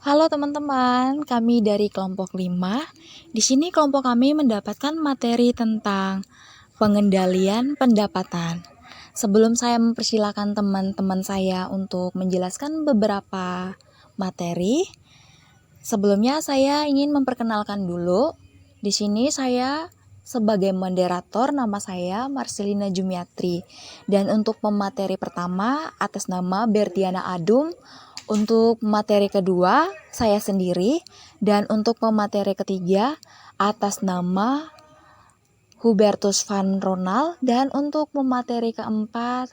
Halo teman-teman, kami dari kelompok 5. Di sini kelompok kami mendapatkan materi tentang pengendalian pendapatan. Sebelum saya mempersilahkan teman-teman saya untuk menjelaskan beberapa materi, sebelumnya saya ingin memperkenalkan dulu. Di sini saya sebagai moderator, nama saya Marcelina Jumiatri. Dan untuk pemateri pertama atas nama Bertiana Adum, untuk materi kedua saya sendiri, dan untuk pemateri ketiga atas nama Hubertus Van Ronald, dan untuk pemateri keempat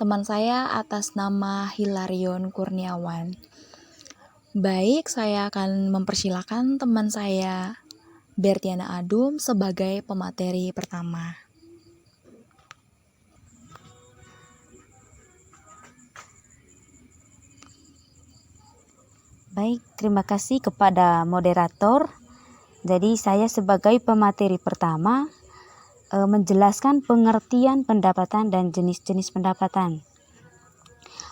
teman saya atas nama Hilarion Kurniawan. Baik, saya akan mempersilahkan teman saya Bertiana Adum sebagai pemateri pertama. Baik, terima kasih kepada moderator. Jadi saya sebagai pemateri pertama menjelaskan pengertian pendapatan dan jenis-jenis pendapatan.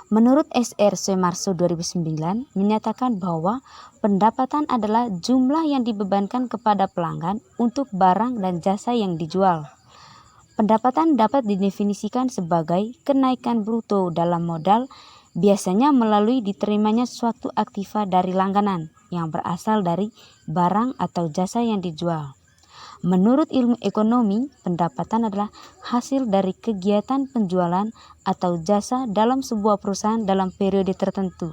Menurut SR Sumarso 2009 menyatakan bahwa pendapatan adalah jumlah yang dibebankan kepada pelanggan untuk barang dan jasa yang dijual. Pendapatan dapat didefinisikan sebagai kenaikan bruto dalam modal, biasanya melalui diterimanya suatu aktiva dari langganan yang berasal dari barang atau jasa yang dijual. Menurut ilmu ekonomi, pendapatan adalah hasil dari kegiatan penjualan atau jasa dalam sebuah perusahaan dalam periode tertentu.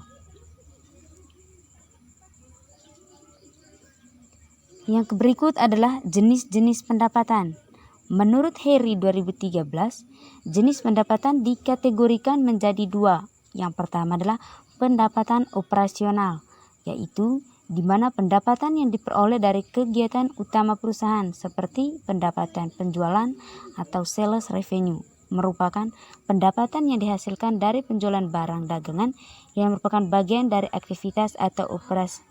Yang berikut adalah jenis-jenis pendapatan. Menurut Heri 2013, jenis pendapatan dikategorikan menjadi dua. Yang pertama adalah pendapatan operasional, yaitu di mana pendapatan yang diperoleh dari kegiatan utama perusahaan seperti pendapatan penjualan atau sales revenue merupakan pendapatan yang dihasilkan dari penjualan barang dagangan yang merupakan bagian dari aktivitas atau operasi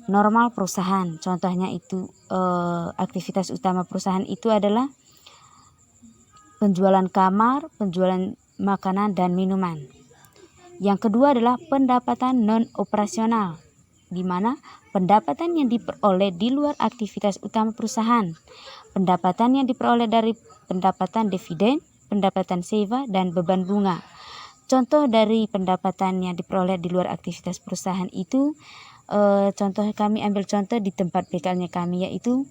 normal perusahaan. Contohnya itu aktivitas utama perusahaan itu adalah penjualan kamar, penjualan makanan dan minuman. Yang kedua adalah pendapatan non operasional, di mana pendapatan yang diperoleh di luar aktivitas utama perusahaan. Pendapatan yang diperoleh dari pendapatan dividen, pendapatan sewa dan beban bunga. Contoh dari pendapatan yang diperoleh di luar aktivitas perusahaan itu contoh kami ambil contoh di tempat bekalnya kami, yaitu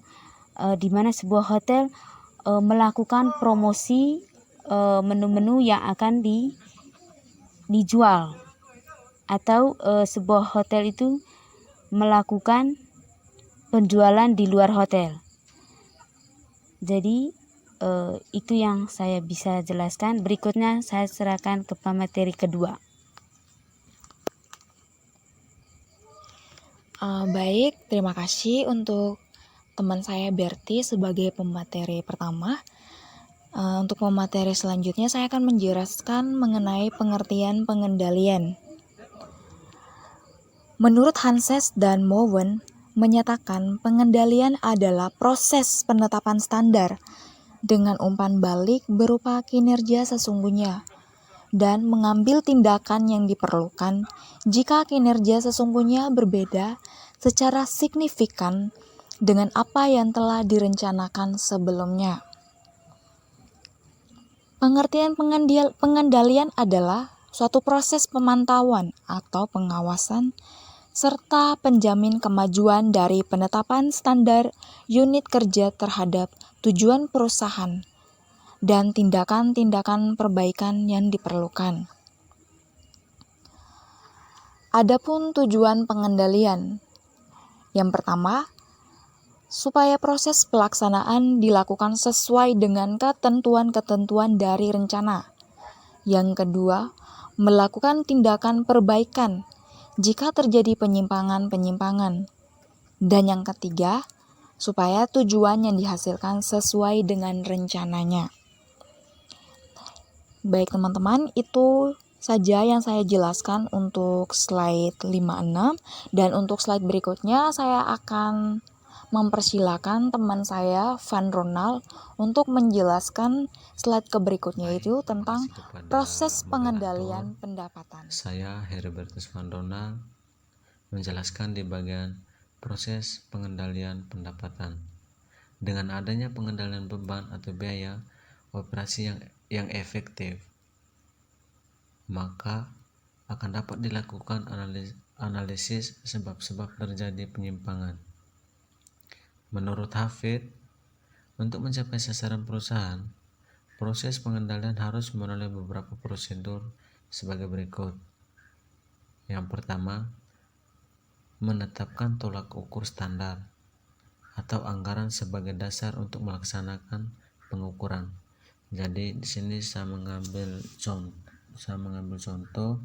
di mana sebuah hotel melakukan promosi menu-menu yang akan dijual, atau sebuah hotel itu melakukan penjualan di luar hotel. Jadi itu yang saya bisa jelaskan. Berikutnya saya serahkan ke pemateri kedua. Baik, terima kasih untuk teman saya Berti sebagai pemateri pertama. Untuk pemateri selanjutnya saya akan menjelaskan mengenai pengertian pengendalian. Menurut Hanses dan Mowen menyatakan pengendalian adalah proses penetapan standar dengan umpan balik berupa kinerja sesungguhnya dan mengambil tindakan yang diperlukan jika kinerja sesungguhnya berbeda secara signifikan dengan apa yang telah direncanakan sebelumnya. Pengertian pengendalian adalah suatu proses pemantauan atau pengawasan serta penjamin kemajuan dari penetapan standar unit kerja terhadap tujuan perusahaan dan tindakan-tindakan perbaikan yang diperlukan. Adapun tujuan pengendalian, yang pertama, supaya proses pelaksanaan dilakukan sesuai dengan ketentuan-ketentuan dari rencana. Yang kedua, melakukan tindakan perbaikan jika terjadi penyimpangan-penyimpangan. Dan yang ketiga, supaya tujuan yang dihasilkan sesuai dengan rencananya. Baik teman-teman, itu saja yang saya jelaskan untuk slide 56, dan untuk slide berikutnya saya akan mempersilahkan teman saya Van Ronald untuk menjelaskan slide berikutnya itu tentang proses pengendalian pendapatan. Saya Herbertus Van Ronald menjelaskan di bagian proses pengendalian pendapatan. Dengan adanya pengendalian beban atau biaya operasi yang efektif, maka akan dapat dilakukan analisis sebab-sebab terjadi penyimpangan. Menurut Hafid, untuk mencapai sasaran perusahaan, proses pengendalian harus melalui beberapa prosedur sebagai berikut. Yang pertama, menetapkan tolak ukur standar atau anggaran sebagai dasar untuk melaksanakan pengukuran. Jadi di sini saya mengambil contoh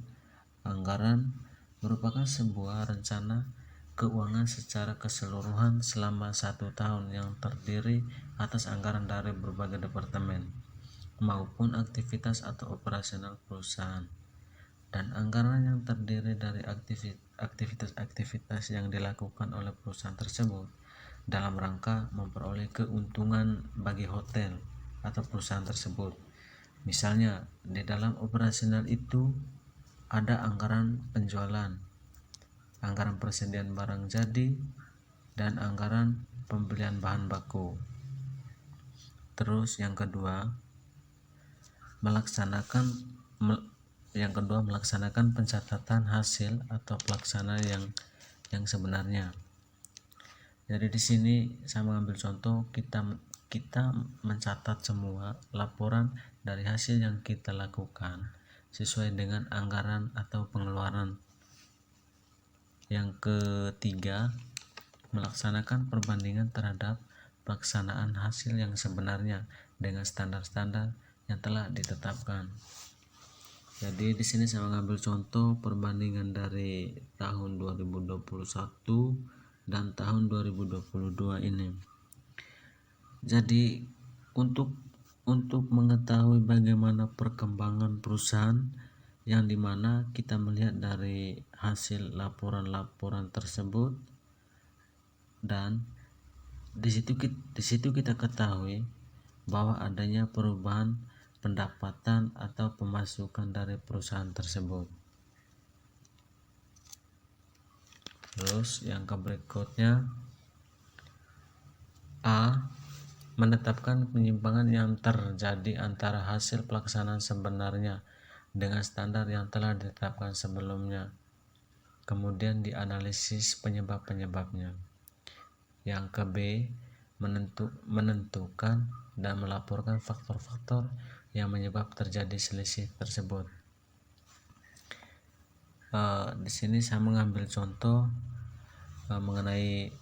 anggaran merupakan sebuah rencana keuangan secara keseluruhan selama 1 tahun yang terdiri atas anggaran dari berbagai departemen maupun aktivitas atau operasional perusahaan, dan anggaran yang terdiri dari aktivitas-aktivitas yang dilakukan oleh perusahaan tersebut dalam rangka memperoleh keuntungan bagi hotel atau perusahaan tersebut. Misalnya, di dalam operasional itu ada anggaran penjualan, anggaran persediaan barang jadi, dan anggaran pembelian bahan baku. Terus yang kedua, melaksanakan pencatatan hasil atau pelaksana yang sebenarnya. Jadi di sini saya mengambil contoh, kita mencatat semua laporan dari hasil yang kita lakukan sesuai dengan anggaran atau pengeluaran. Yang ketiga, melaksanakan perbandingan terhadap pelaksanaan hasil yang sebenarnya dengan standar-standar yang telah ditetapkan. Jadi di sini saya mengambil contoh perbandingan dari tahun 2021 dan tahun 2022 ini. Jadi untuk mengetahui bagaimana perkembangan perusahaan, yang dimana kita melihat dari hasil laporan-laporan tersebut, dan di situ kita ketahui bahwa adanya perubahan pendapatan atau pemasukan dari perusahaan tersebut. Terus yang berikutnya, A. Menetapkan penyimpangan yang terjadi antara hasil pelaksanaan sebenarnya dengan standar yang telah ditetapkan sebelumnya, kemudian dianalisis penyebab-penyebabnya. Yang B. Menentukan dan melaporkan faktor-faktor yang menyebab terjadi selisih tersebut. Di sini saya mengambil contoh mengenai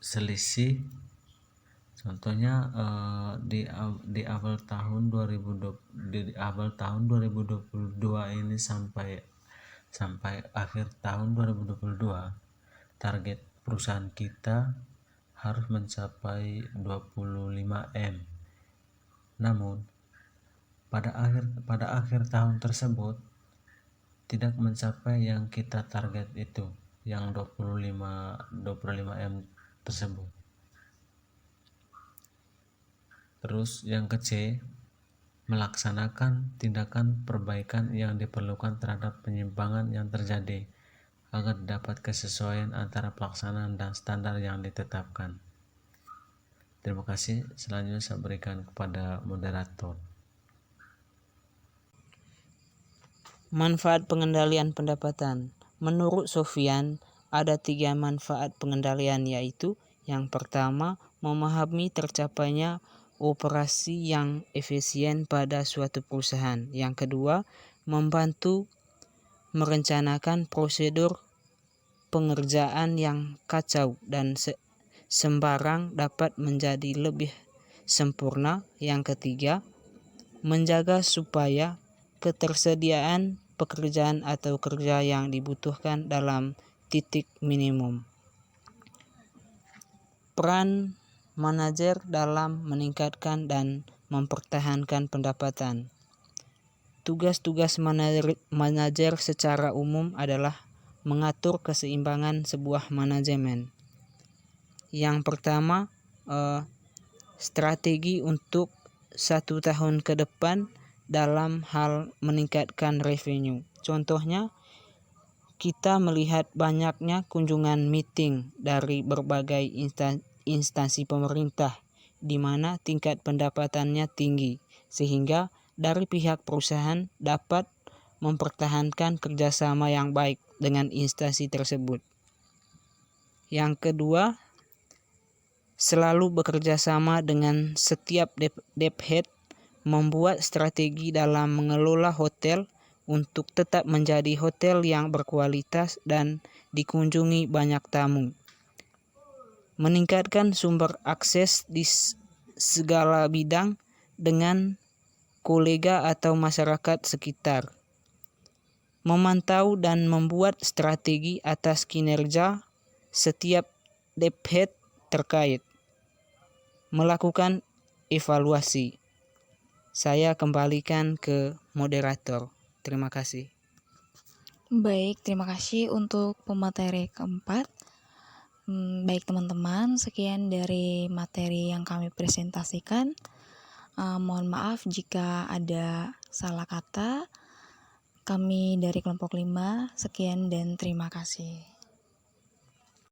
selisih. Contohnya di awal tahun 2022 ini sampai akhir tahun 2022, target perusahaan kita harus mencapai 25M. Namun pada akhir tahun tersebut tidak mencapai yang kita target itu, yang 25M tersebut. Terus yang C, melaksanakan tindakan perbaikan yang diperlukan terhadap penyimpangan yang terjadi agar dapat kesesuaian antara pelaksanaan dan standar yang ditetapkan. Terima kasih. Selanjutnya saya berikan kepada moderator. Manfaat pengendalian pendapatan. Menurut Sofyan, ada 3 manfaat pengendalian, yaitu yang pertama, memahami tercapainya operasi yang efisien pada suatu perusahaan. Yang kedua, membantu merencanakan prosedur pengerjaan yang kacau dan sembarang dapat menjadi lebih sempurna. Yang ketiga, menjaga supaya ketersediaan pekerjaan atau kerja yang dibutuhkan dalam titik minimum. Peran manajer dalam meningkatkan dan mempertahankan pendapatan. Tugas-tugas manajer secara umum adalah mengatur keseimbangan sebuah manajemen. Yang pertama, strategi untuk 1 tahun ke depan dalam hal meningkatkan revenue. Contohnya, kita melihat banyaknya kunjungan meeting dari berbagai instansi pemerintah di mana tingkat pendapatannya tinggi, sehingga dari pihak perusahaan dapat mempertahankan kerjasama yang baik dengan instansi tersebut. Yang kedua, selalu bekerja sama dengan setiap dephead, membuat strategi dalam mengelola hotel untuk tetap menjadi hotel yang berkualitas dan dikunjungi banyak tamu. Meningkatkan sumber akses di segala bidang dengan kolega atau masyarakat sekitar. Memantau dan membuat strategi atas kinerja setiap dephead terkait. Melakukan evaluasi. Saya kembalikan ke moderator. Terima kasih. Baik, terima kasih untuk pemateri keempat. Baik teman-teman, sekian dari materi yang kami presentasikan. Mohon maaf jika ada salah kata. Kami dari kelompok 5, sekian dan terima kasih.